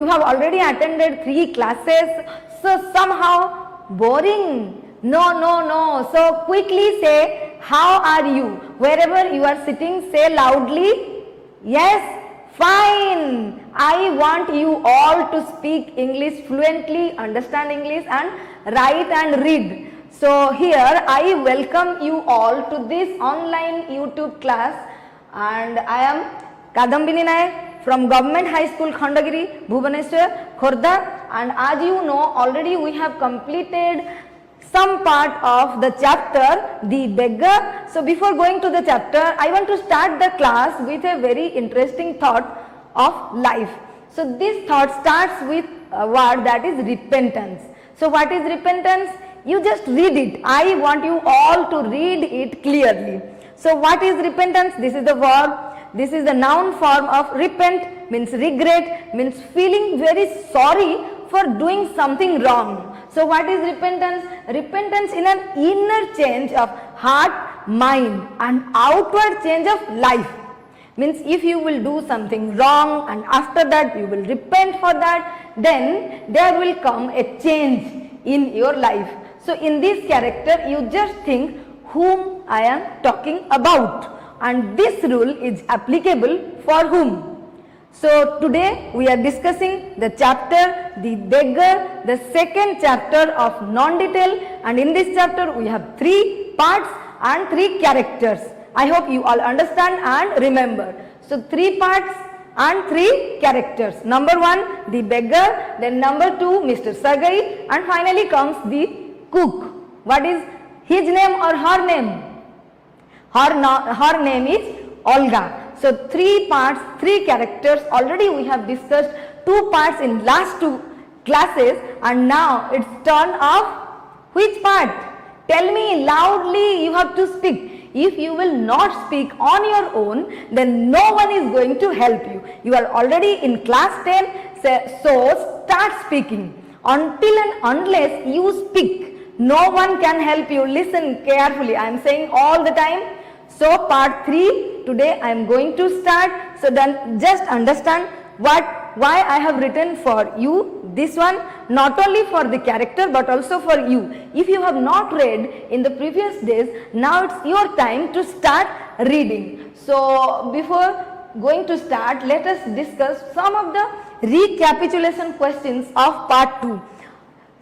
You have already attended 3 classes, so somehow boring. No. So quickly say, how are you? Wherever you are sitting, say loudly, yes, fine. I want you all to speak English fluently, understand English and write and read. So here I welcome you all to this online YouTube class, and I am Kadambini Nayak from Government High School Khandagiri, Bhubaneswar, Khordha, and as you know already we have completed some part of the chapter The Beggar. So before going to the chapter, I want to start the class with a very interesting thought of life. So this thought starts with a word, that is repentance. So what is repentance? You just read it. I want you all to read it clearly. So what is repentance? This is the verb. This is the noun form of repent, means regret, means feeling very sorry for doing something wrong. So what is repentance? Repentance is an inner change of heart, mind and outward change of life. Means if you will do something wrong and after that you will repent for that, then there will come a change in your life. So in this character you just think whom I am talking about, and this rule is applicable for whom. So today we are discussing the chapter The Beggar, the second chapter of non-detail, and in this chapter we have 3 parts and 3 characters. I hope you all understand and remember. So 3 parts and 3 characters. Number 1 the beggar, then number 2 Mr. Sagai, and finally comes the cook. What is his name or her name? Her name is Olga. So 3 parts, 3 characters. Already we have discussed 2 parts in last 2 classes, and now it's turn of which part? Tell me loudly, you have to speak. If you will not speak on your own, then no one is going to help you. You are already in class 10, so start speaking. Until and unless you speak, no one can help you. Listen carefully, I am saying all the time. So part 3 today I am going to start. So then just understand why I have written for you this one, not only for the character but also for you. If you have not read in the previous days, now it's your time to start reading. So before going to start, let us discuss some of the recapitulation questions of part 2.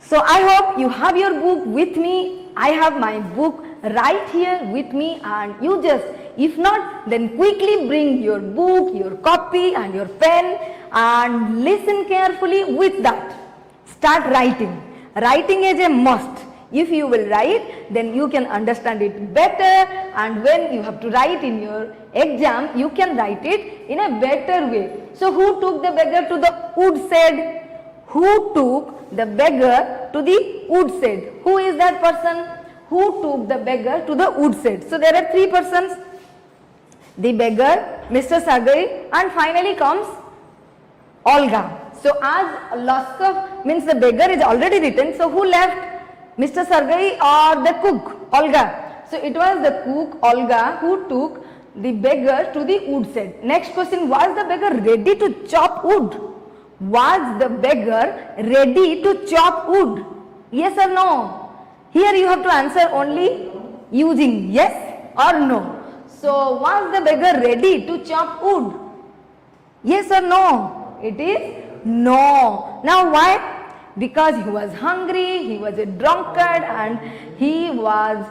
So I hope you have your book with me. I have my book right here with me, and you just, if not, then quickly bring your book, your copy and your pen and listen carefully. With that, start writing. Writing is a must. If you will write, then you can understand it better, and when you have to write in your exam, you can write it in a better way. So who took the beggar to the woodshed? Who took the beggar to the woodshed? Who is that person who took the beggar to the woodshed? So there are 3 persons: the beggar, Mr. Sagai, and finally comes Olga. So as Loskov means the beggar is already written, so who left? Mr. Sagai or the cook, Olga? So it was the cook, Olga, who took the beggar to the woodshed. Next question: was the beggar ready to chop wood? Was the beggar ready to chop wood? Yes or no? Here you have to answer only using yes or no. So was the beggar ready to chop wood? Yes or no? It is no. Now why? Because he was hungry, he was a drunkard, and he was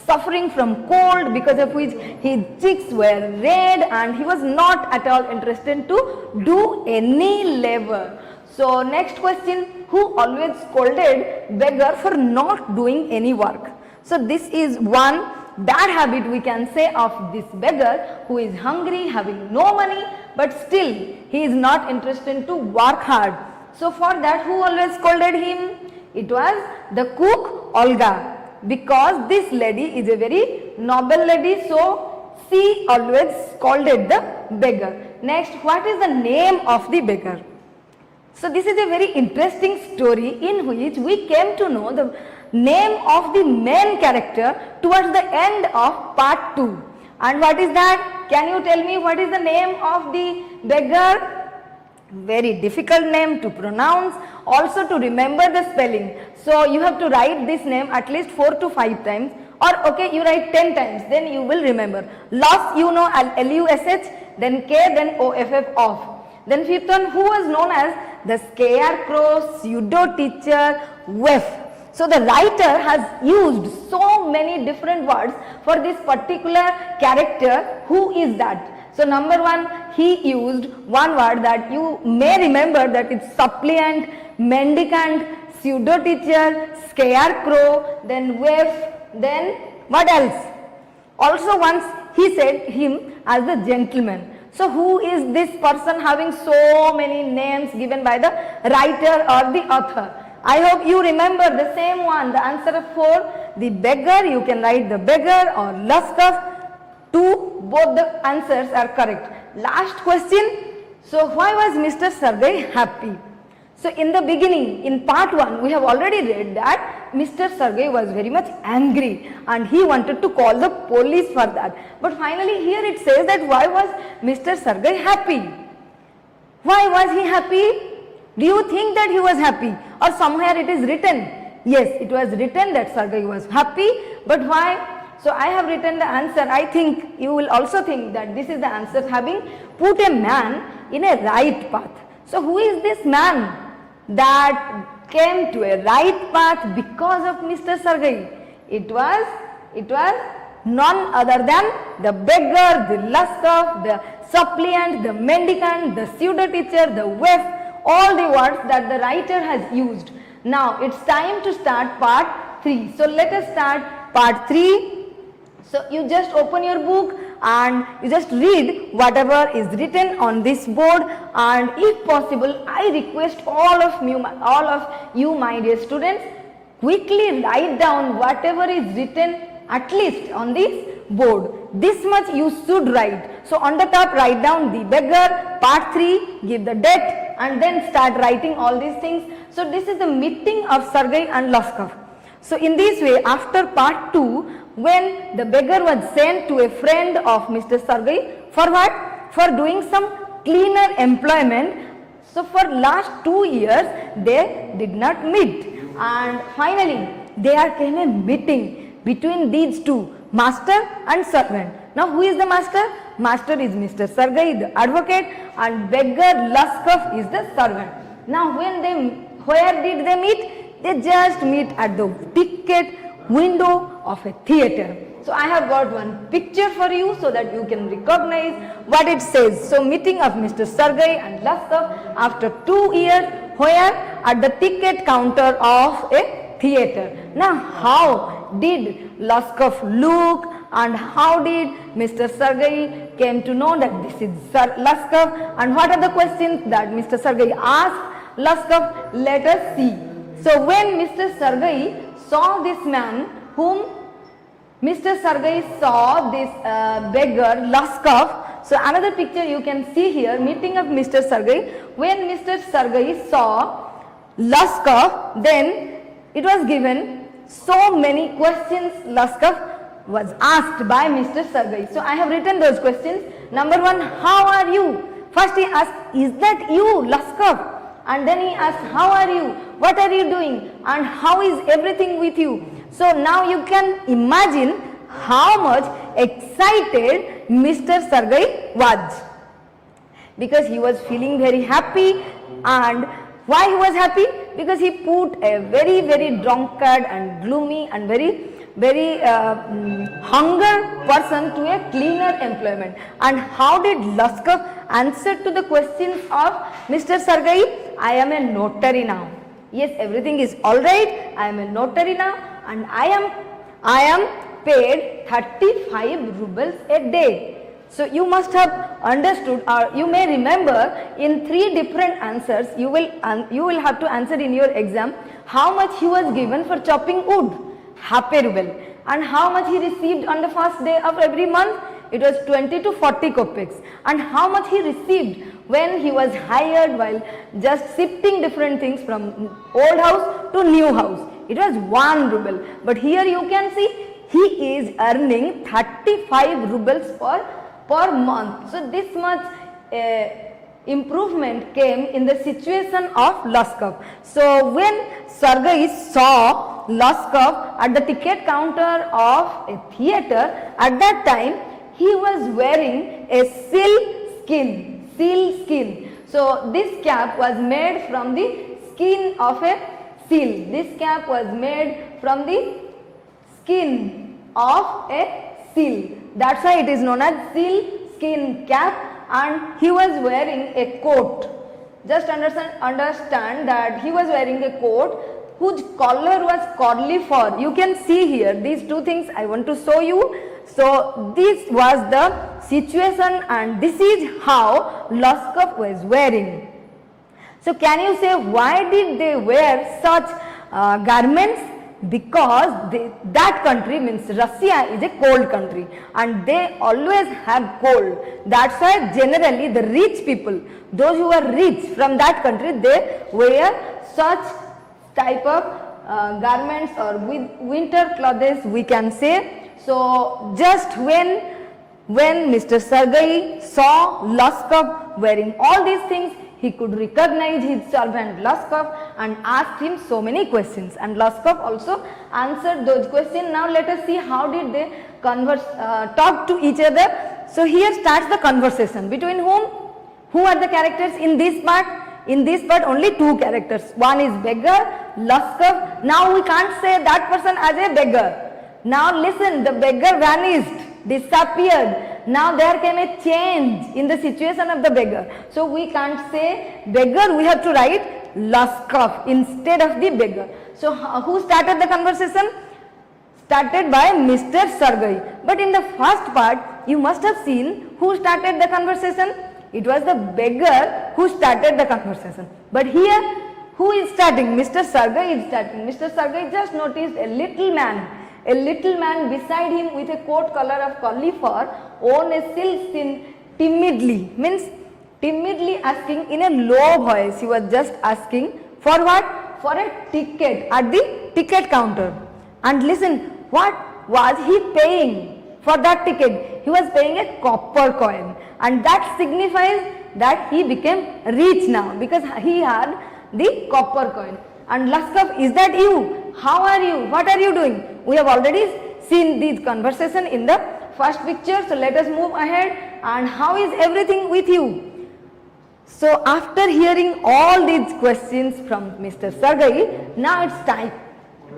suffering from cold, because of which his cheeks were red and he was not at all interested to do any labor. So next question: who always scolded beggar for not doing any work? So this is one bad habit we can say of this beggar, who is hungry, having no money, but still he is not interested to work hard. So for that, who always scolded him? It was the cook, Olga, because this lady is a very noble lady, so she always scolded the beggar. Next, what is the name of the beggar? So this is a very interesting story in which we came to know the name of the main character towards the end of part 2. And what is that? Can you tell me what is the name of the beggar? very difficult name to pronounce, also to remember the spelling. So you have to write this name at least 4 to 5 times, or okay, you write 10 times, then you will remember. Lush, you know, L-U-S-H, then K, then O-F-F, off. Then fifth one, who was known as the scarecrow, pseudo teacher, waif. So the writer has used so many different words for this particular character. Who is that? So number one, he used one word that you may remember, that it's suppliant, mendicant, pseudo teacher, scarecrow, then waif, then what else? Also once he said him as the gentleman. So who is this person having so many names given by the writer or the author? I hope you remember the same one, the answer of 4, the beggar. You can write the beggar or Luskov. 2, both the answers are correct. Last question. So why was Mr. Sergei happy? So in the beginning, in part 1, we have already read that Mr. Sergei was very much angry and he wanted to call the police for that. But finally here it says that why was Mr. Sergei happy? Why was he happy? Do you think that he was happy, or somewhere it is written? Yes, it was written that Sergei was happy, but why? So I have written the answer. I think you will also think that this is the answer, having put a man in a right path. So who is this man that came to a right path because of Mr. Sergei? It was none other than the beggar, the Luskov, the suppliant, the mendicant, the pseudo teacher, the waif, all the words that the writer has used. Now it's time to start part 3. So let us start part 3. So you just open your book and you just read whatever is written on this board, and if possible I request all of you my dear students, quickly write down whatever is written at least on this board. This much you should write. So on the top write down the beggar, part 3, give the date, and then start writing all these things. So this is the meeting of Sergei and Luskov. So in this way, after part 2, when the beggar was sent to a friend of Mr. Sergei, for what? For doing some cleaner employment. So for last 2 years they did not meet, and finally there came a meeting between these two, master and servant. Now who is the master? Master is Mr. Sergei, the advocate, and beggar Luskov is the servant. Now where did they meet? They just meet at the ticket window of a theater. So I have got one picture for you so that you can recognize what it says. So meeting of Mr. Sergei and Luskov after 2 years, where? At the ticket counter of a theater. Now how did Luskov look, and how did Mr. Sergei came to know that this is Luskov, and what are the questions that Mr. Sergei asked Luskov? Let us see. So when Mr. Sergei saw this man, whom Mr. Sergei saw this beggar Luskov. So another picture you can see here, meeting of Mr. Sergei. When Mr. Sergei saw Luskov, then it was given so many questions Luskov was asked by Mr. Sergei. So I have written those questions. Number 1, how are you? First he asked, is that you, Luskov? And then he asked, how are you? What are you doing? And how is everything with you? So now you can imagine how much excited Mr. Sergei was, because he was feeling very happy. And why he was happy? Because he put a very, very drunkard and gloomy and very hunger person to a cleaner employment. And how did Luskov answer to the questions of Mr. Sergei? I am a notary now. Yes, everything is alright. I am a notary now, and I am paid 35 rubles a day. So you must have understood, or you may remember, in 3 different answers you will have to answer in your exam how much he was given for chopping wood, half a ruble, and how much he received on the first day of every month. It was 20 to 40 kopecks. And how much he received when he was hired while just shifting different things from old house to new house. It was 1 ruble. But here you can see he is earning 35 rubles per month. So this much improvement came in the situation of Luskov. So when Sergei saw Luskov at the ticket counter of a theater, at that time he was wearing a seal skin. So this cap was made from the skin of a seal. This cap was made from the skin of a seal. That's why it is known as seal skin cap, and he was wearing a coat. Just understand that he was wearing a coat whose collar was cauliflower. You can see here these two things I want to show you. So this was the situation, and this is how Luskov was wearing. So can you say why did they wear such garments? Because that country, means Russia, is a cold country and they always have cold. That's why generally the rich people, those who are rich from that country, they wear such type of garments or winter clothes, we can say. So just when Mr. Sergei saw Luskov wearing all these things, he could recognize his servant Luskov and asked him so many questions, and Luskov also answered those questions. Now let us see how did they talk to each other. So here starts the conversation between whom? Who are the characters in this part? In this part only two characters. One is beggar, Luskov. Now we can't say that person as a beggar. Now listen, the beggar vanished, disappeared. Now there came a change in the situation of the beggar. So we can't say beggar, we have to write Luskov instead of the beggar. So who started the conversation? Started by Mr. Sergei. But in the first part, you must have seen who started the conversation. It was the beggar who started the conversation. But here, who is starting? Mr. Sergei is starting. Mr. Sergei just noticed a little man beside him with a coat collar of cauliflower on a silk skin, timidly asking in a low voice. He was just asking for what? For a ticket at the ticket counter. And listen, what was he paying for that ticket? He was paying a copper coin, and that signifies that he became rich now because he had the copper coin. And Luskov, is that you? How are you? What are you doing? We have already seen this conversation in the first picture. So let us move ahead. And how is everything with you? So after hearing all these questions from Mr. Sergei, now it's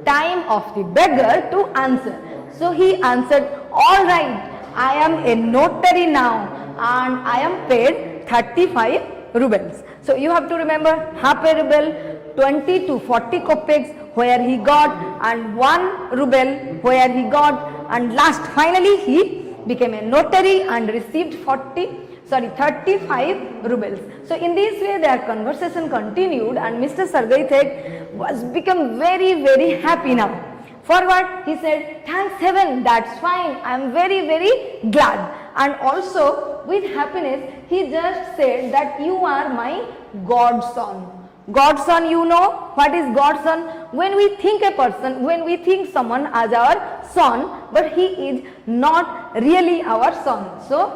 time of the beggar to answer. So he answered, all right, I am a notary now and I am paid 35 rubles. So you have to remember half a ruble, 20 to 40 kopecks where he got, and 1 ruble where he got, and finally he became a notary and received 35 rubles. So in this way their conversation continued, and Mr. Sergei was become very, very happy now. For what? He said, thanks heaven, that's fine, I am very, very glad. And also with happiness he just said that you are my godson. Godson, you know what is godson? When we think a person, when we think someone as our son, but he is not really our son. So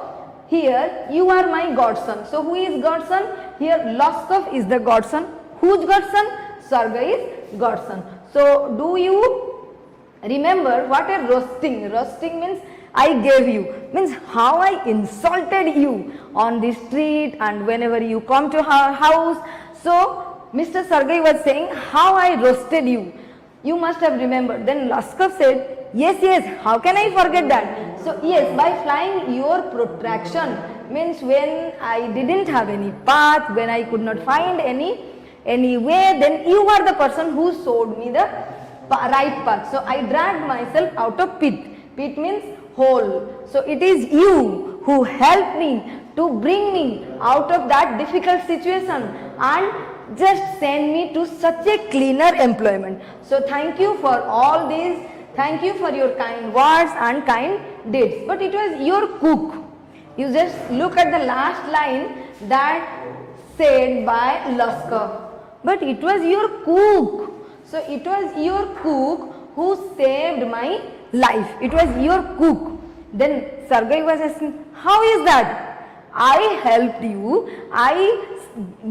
here you are my godson. So who is godson? Here Luskov is the godson. Whose godson? Sergei's godson. So do you remember what a roasting? Roasting means I gave you, means how I insulted you on the street and whenever you come to our house. So Mr. Sergei was saying how I roasted you. You must have remembered. Then Luskov said, yes, how can I forget that? So yes, by flying your protraction, means when I didn't have any path, when I could not find any way, then you are the person who showed me the right path. So I dragged myself out of pit. Pit means hole. So it is you who helped me to bring me out of that difficult situation and just send me to such a cleaner employment. So thank you for all this. Thank you for your kind words and kind deeds. But it was your cook. You just look at the last line that said by Luskov. But it was your cook. So it was your cook who saved my life. It was your cook. Then Sergei was asking, how is that? I helped you, I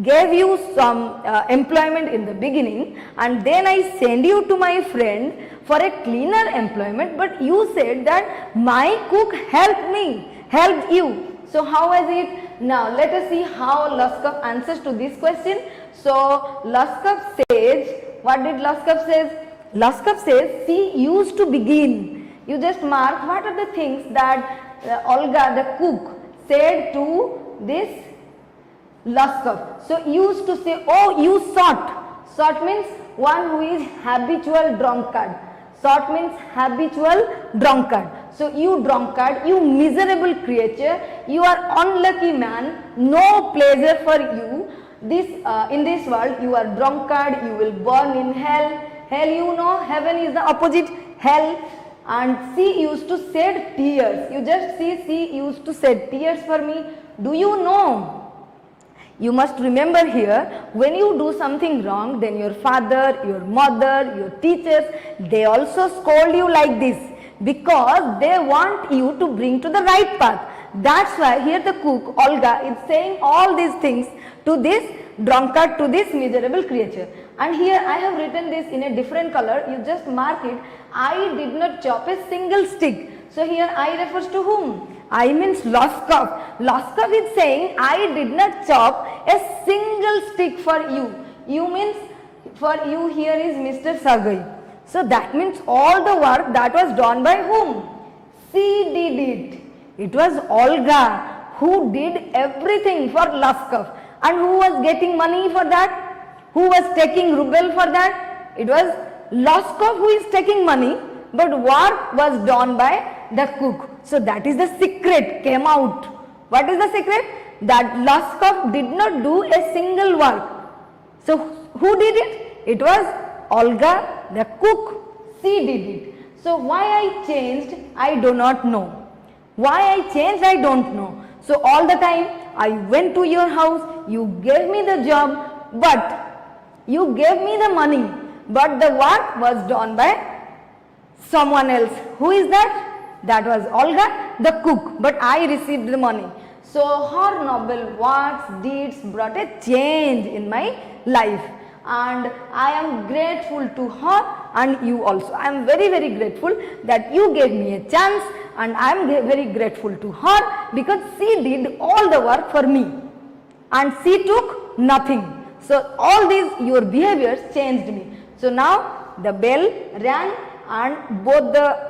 gave you some employment in the beginning, and then I send you to my friend for a cleaner employment, but you said that my cook helped you. So how is it? Now let us see how Luskov answers to this question. So Luskov says, what did Luskov says? Luskov says, she used to begin. You just mark what are the things that Olga the cook said to this Luskov. So used to say, oh, you sot. Sot means one who is habitual drunkard. Sot means habitual drunkard. So you drunkard, you miserable creature, you are unlucky man, no pleasure for you. This in this world you are drunkard, you will burn in hell. Hell, you know, heaven is the opposite, hell. And she used to shed tears. You just see, she used to shed tears for me. Do you know? You must remember here, when you do something wrong, then your father, your mother, your teachers, they also scold you like this, because they want you to bring to the right path. That's why here the cook, Olga, is saying all these things to this drunkard, to this miserable creature. And here I have written this in a different color, you just mark it. I did not chop a single stick. So here I refers to whom? I means Luskov. Luskov is saying, I did not chop a single stick for you. You means, for you here is Mr. Sergey. So that means all the work that was done by whom? She did it. It was Olga who did everything for Luskov. And who was getting money for that? Who was taking ruble for that? It was Luskov who is taking money, but work was done by the cook. So that is the secret came out. What is the secret? That Luskov did not do a single work. So who did it? It was Olga the cook. She did it. So why I changed, I do not know. Why I changed, I don't know. So all the time I went to your house, you gave me the job, but you gave me the money, but the work was done by someone else. Who is that? That was Olga the cook, but I received the money. So her noble works, deeds brought a change in my life, and I am grateful to her and you also. I am very, very grateful that you gave me a chance, and I am very grateful to her because she did all the work for me and she took nothing. So all these your behaviors changed me. So now the bell rang and both the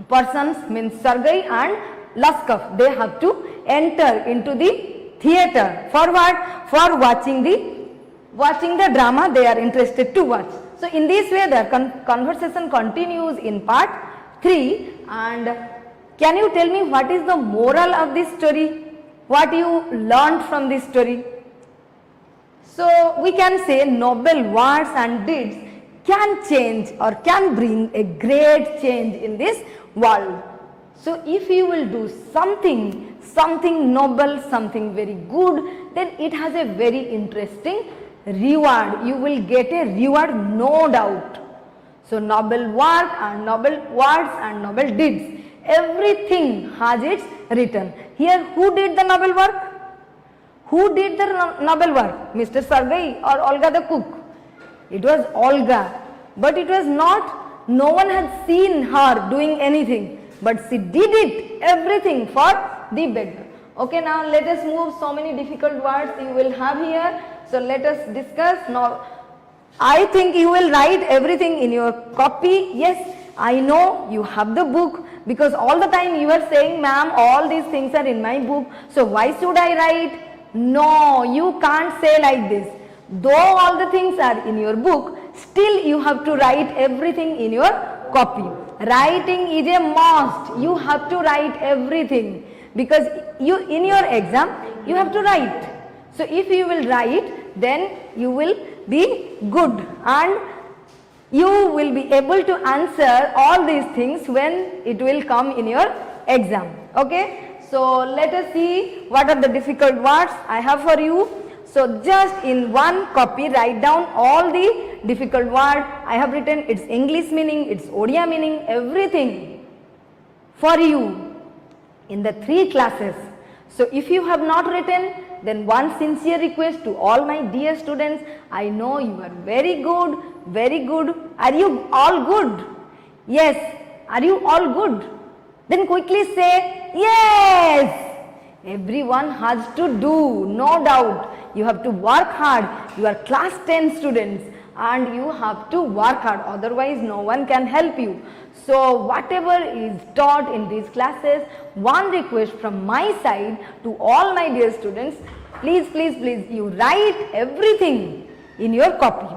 persons, means Sergey and Luskov, they have to enter into the theater. For what? For watching the drama they are interested to watch. So in this way the conversation continues in part 3. And can you tell me what is the moral of this story? What you learned from this story? So we can say noble words and deeds can change or can bring a great change in this world. So if you will do something noble, something very good, then it has a very interesting reward. You will get a reward, no doubt. So noble work and noble words and noble deeds, everything has its return. Here who did the noble work? Who did the noble work? Mr. Sergey or Olga the cook? It was Olga, but it was not, no one had seen her doing anything, but she did it, everything for the beggar. Okay, now let us move. So many difficult words you will have here. So let us discuss now. I think you will write everything in your copy. Yes, I know you have the book, because all the time you are saying, ma'am, all these things are in my book, so why should I write? No, you can't say like this. Though all the things are in your book, still you have to write everything in your copy. Writing is a must. You have to write everything, because you in your exam you have to write. So if you will write, then you will be good and you will be able to answer all these things when it will come in your exam. Okay. So let us see what are the difficult words I have for you. So just in one copy write down all the difficult word I have written, its English meaning, its Odia meaning, everything for you in the 3 classes. So if you have not written, then one sincere request to all my dear students, I know you are very good, very good. Are you all good? Yes. Are you all good? Then quickly say, yes. Everyone has to do, no doubt. You have to work hard. You are class 10 students and you have to work hard, otherwise no one can help you. So whatever is taught in these classes, one request from my side to all my dear students, please, please, please, you write everything in your copy.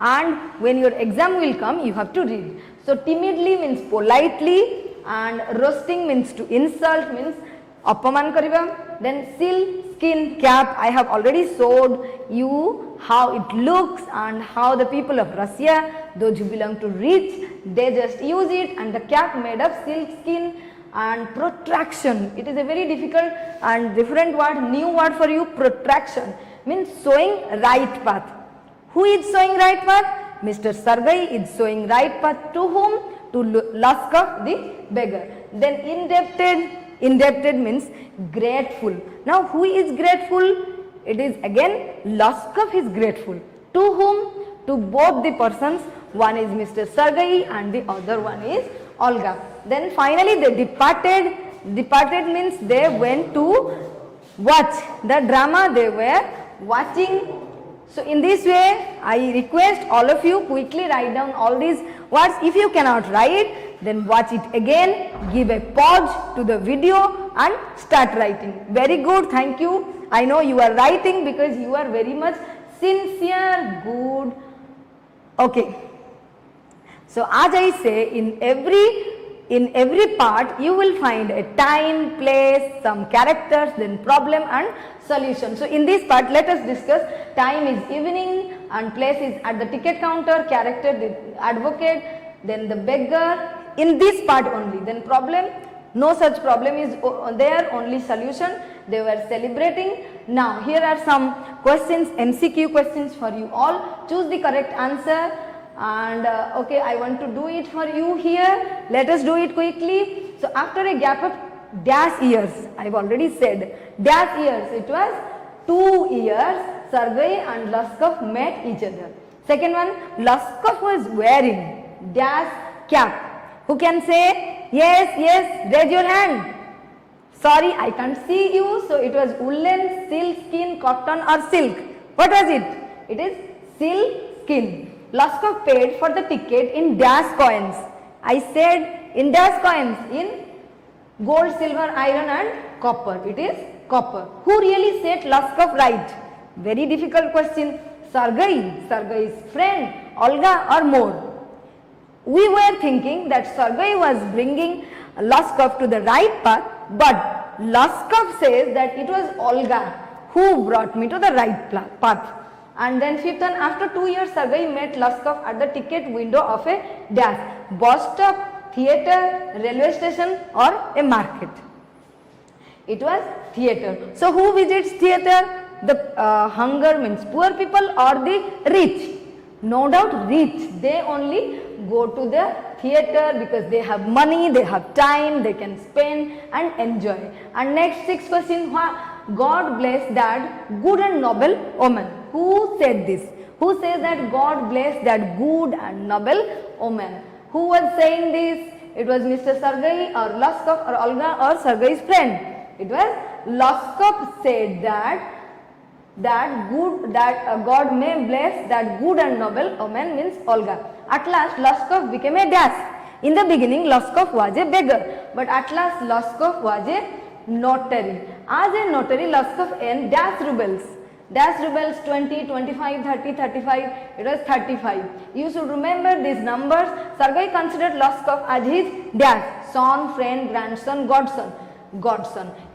And when your exam will come, you have to read. So timidly means politely, and roasting means to insult, means appaman kariba. Then seal skin cap, I have already showed you how it looks and how the people of Russia, those who belong to rich, they just use it, and the cap made of silk skin. And protraction, it is a very difficult and different word, new word for you. Protraction means showing right path. Who is showing right path? Mr. Sergei is showing right path to whom? To Luskov the beggar. Then indebted means grateful. Now who is grateful? It is again Luskov is grateful. To whom? To both the persons. One is Mr. Sergei and the other one is Olga. Then finally they departed. Departed means they went to watch the drama they were watching. So in this way, I request all of you quickly write down all these words. If you cannot write, then watch it again, give a pause to the video and start writing. Very good, thank you. I know you are writing because you are very much sincere, good. Okay. So as I say, in every part you will find a time, place, some characters, then problem and solution. So in this part let us discuss. Time is evening and place is at the ticket counter, character the advocate, then the beggar, in this part only. Then problem, no such problem is there, only solution. They were celebrating. Now here are some questions, MCQ questions for you all. Choose the correct answer. And okay, I want to do it for you here. Let us do it quickly. So after a gap of dash years, I have already said dash years, it was 2 years, Sergei and Luskov met each other. Second one, Luskov was wearing dash cap. Who can say yes, yes, raise your hand. Sorry, I can't see you. So it was woolen, silk skin, cotton or silk. What was it? It is silk skin. Luskov paid for the ticket in dash coins. I said in dash coins, in gold, silver, iron and copper. It is copper. Who really set Luskov right? Very difficult question. Sergei's friend, Olga or more? We were thinking that Sergei was bringing Luskov to the right path, but Luskov says that it was Olga who brought me to the right path. And then fifth one, after 2 years, Sergei met Luskov at the ticket window of a dash, bus stop, theatre, railway station or a market. It was theatre. So who visits theatre? The hunger means poor people or the rich? No doubt rich. They only go to the theatre because they have money, they have time, they can spend and enjoy. And next 6 question, God bless that good and noble omen. Who said this? Who says that God bless that good and noble omen? Who was saying this? It was Mr. Sergei or Luskov or Olga or Sergei's friend. It was Luskov said that God may bless that good and noble omen means Olga. At last Luskov became a dash. In the beginning Luskov was a beggar, but at last Luskov was a notary. As a notary, Luskov earned dash rubles. Dash rubles 20, 25, 30, 35. It was 35. You should remember these numbers. Sergei considered Luskov as his dash, son, friend, grandson, godson.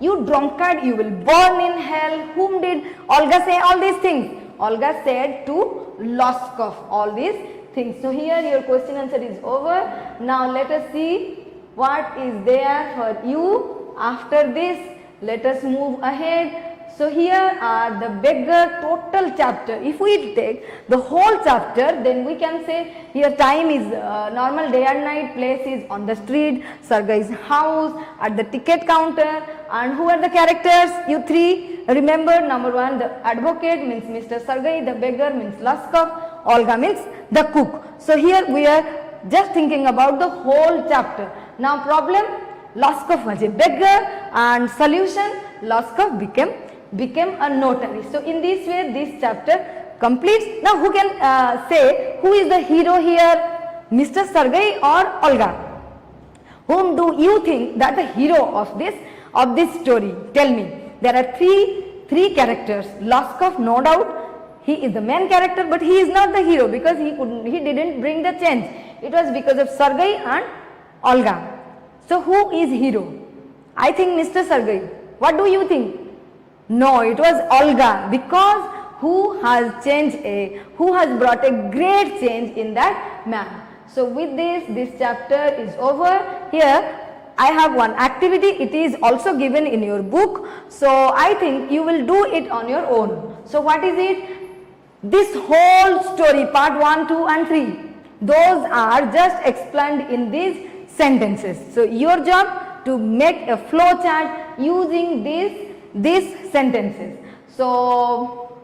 You drunkard, you will burn in hell. Whom did Olga say all these things? Olga said to Luskov all these things. So here your question answer is over. Now let us see what is there for you after this. Let us move ahead. So here are the beggar total chapter. If we take the whole chapter, then we can say here time is normal day and night, place is on the street, Sargai's house, at the ticket counter, and who are the characters? You three remember. Number one, the advocate means Mr. Sargai, the beggar means Laskov, Olga means the cook. So here we are just thinking about the whole chapter. Now problem, Laskov was a beggar, and solution, Laskov became a notary. So in this way this chapter completes. Now who can say who is the hero here, Mr. Sargai or Olga? Whom do you think that the hero of this story? Tell me. There are three characters. Laskov, no doubt, he is the main character, but he is not the hero because he didn't bring the change. It was because of Sargai and Olga. So who is hero? I think Mr. Sargai. What do you think? No, it was Olga, because who has brought a great change in that man. So with this chapter is over. Here I have one activity, it is also given in your book. So I think you will do it on your own. So what is it? This whole story, part 1, 2 and 3, those are just explained in these sentences. So your job to make a flow chart using these sentences. So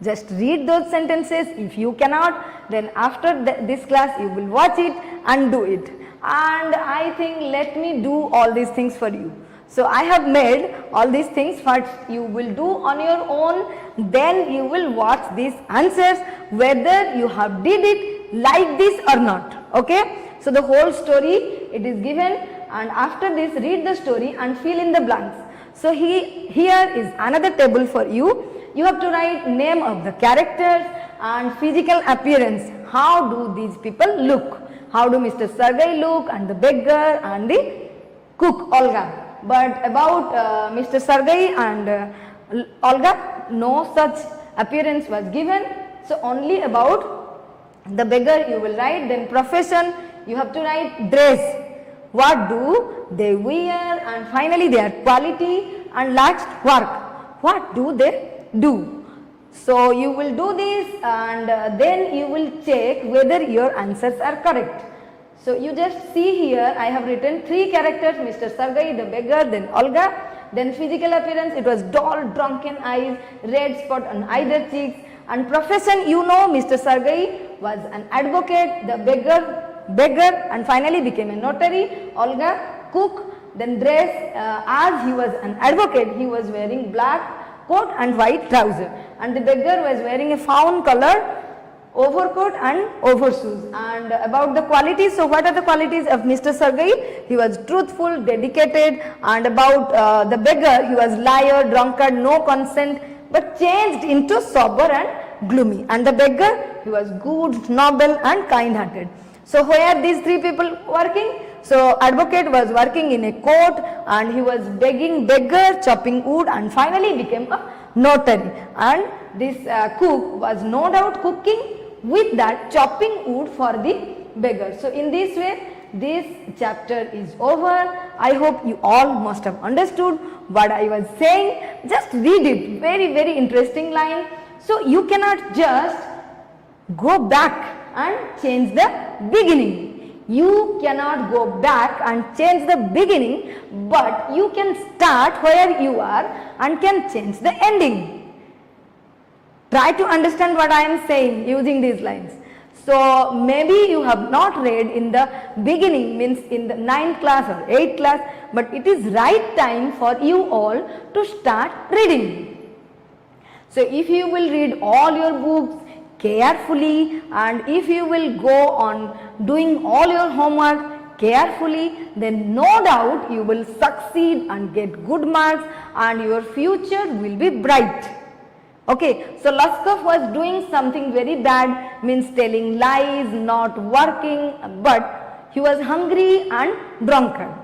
just read those sentences. If you cannot, then after this class you will watch it and do it. And I think let me do all these things for you. So I have made all these things. First you will do on your own, then you will watch these answers whether you have did it like this or not. Okay. So the whole story it is given, and after this read the story and fill in the blanks. So here is another table for you. You have to write name of the characters and physical appearance. How do these people look? How do Mr. Sargai look, and the beggar and the cook Olga? But about Mr. Sargai and Olga, no such appearance was given. So only about the beggar you will write. Then profession, you have to write dress. What do they wear, and finally their quality, and last work. What do they do? So you will do this, and then you will check whether your answers are correct. So you just see here I have written 3 characters, Mr. Sargai, the beggar, then Olga. Then physical appearance, it was dull, drunken eyes, red spot on either cheeks. And profession, you know, Mr. Sargai was an advocate, the beggar, and finally became a notary. Olga, cook. Then dress, as he was an advocate, he was wearing black coat and white trouser, and the beggar was wearing a fawn color overcoat and overshoes. And about the qualities, so what are the qualities of Mr. Sargai? He was truthful, dedicated, and about the beggar, he was liar, drunkard, no consent, but changed into sober and gloomy. And the beggar, he was good, noble and kind-hearted. So where these 3 people working? So advocate was working in a court, and he was begging beggar, chopping wood, and finally became a notary. And this cook was no doubt cooking with that chopping wood for the beggar. So in this way this chapter is over. I hope you all must have understood what I was saying. Just read it, very very interesting line. So you cannot just go back and change the beginning. You cannot go back and change the beginning, but you can start where you are and can change the ending. Try to understand what I am saying using these lines. So maybe you have not read in the beginning, means in the 9th class or 8th class, but it is right time for you all to start reading. So if you will read all your books carefully, and if you will go on doing all your homework carefully, then no doubt you will succeed and get good marks, and your future will be bright. Okay, so Laskov was doing something very bad, means telling lies, not working, but he was hungry and drunkard.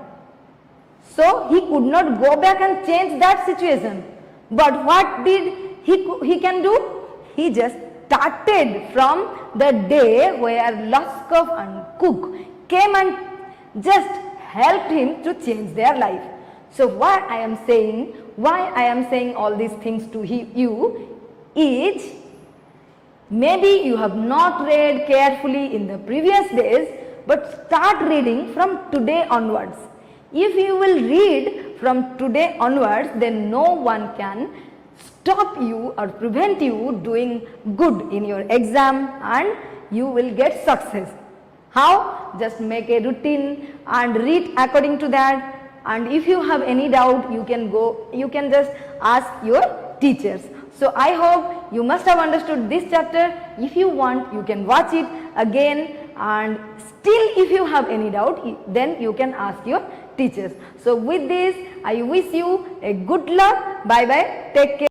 So he could not go back and change that situation. But what did he can do? He just started from the day where Laskov and cook came and just helped him to change their life. So what I am saying, Why I am saying all these things to you is, maybe you have not read carefully in the previous days, but start reading from today onwards. If you will read from today onwards, then no one can stop you or prevent you doing good in your exam, and you will get success. How? Just make a routine and read according to that, and if you have any doubt, you can just ask your teachers. So I hope you must have understood this chapter. If you want, you can watch it again, and still if you have any doubt, then you can ask your teachers. So with this, I wish you a good luck. Bye bye. Take care.